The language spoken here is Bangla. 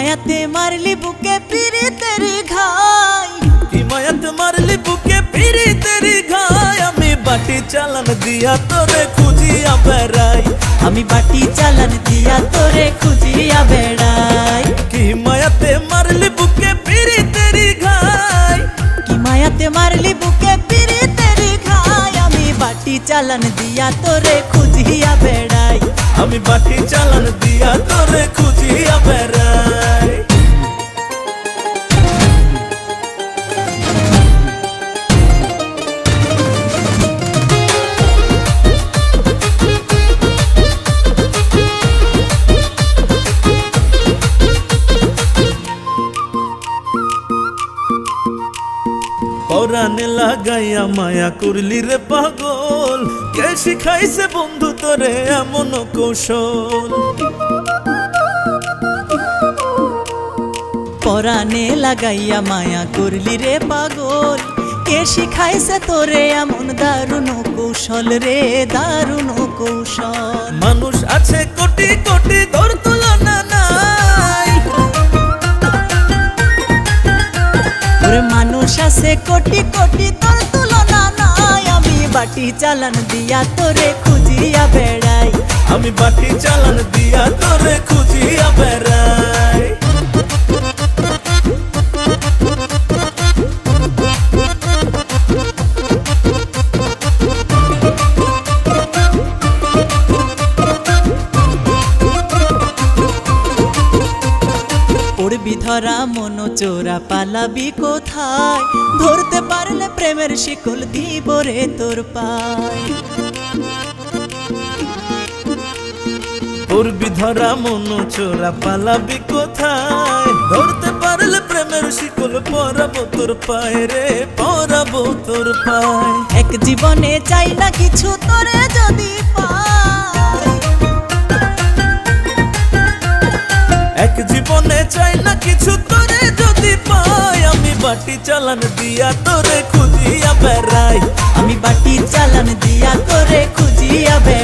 মায়াতে মারলি বুকে পিরি তেরি ঘাই, কি মায়াতে মারলি বুকে পিরি তেরি ঘাই। আমি বাটি চালান দিয়া তোরে খুঁজিয়া বেড়াই, আমি বাটি চালান দিয়া তোরে খুঁজিয়া বেড়াই। কি মায়াতে মারলি বুকে পিরি তেরি ঘাই, কি মায়াতে মারলি বুকে পিরি তেরি ঘাই। আমি বাটি চালান দিয়া তোরে খুঁজিয়া বেড়াই, আমি বাটি চালান দিয়া তোরে খুঁজিয়া বেড়াই। পরাণে লাগাইয়া মায়া করলি রে পাগল, কে শিখাইছে বন্ধু তোরে এমন কৌশল। পরাণে লাগাইয়া মায়া করলি রে পাগল, কে শিখাইছে তোরে এমন দারুণ কৌশল রে দারুণ কৌশল। মানুষ আছে কোটি কোটি তোর তুলনা নাই, ওরে মানুষ আছে কোটি কোটি তোর তুলনা নাই। আমি বাটি চালান দিয়া তোরে খুঁজিয়া বেড়াই, আমি বাটি চালান দিয়া তোরে খুঁজিয়া বেড়াই। পড়বি ধরা মন চোরা পালাবি কোথায়, ধরতে পারলে প্রেমের শিকল দিব রে তোর পায়। পড়বি ধরা মন চোরা পালাবি কোথায়, ধরতে পারলে প্রেমের শিকল পরাবো তোর পায় রে পরাবো তোর পায়। এক জীবনে চাই না কিছু তোরে যদি পাই, এক জীবনে চাই না কিছু তোরে যদি পাই। আমি বাটি চালান দিয়া তোরে খুঁজিয়া বেড়াই, আমি বাটি চালান দিয়া তোরে খুঁজিয়া বেড়াই।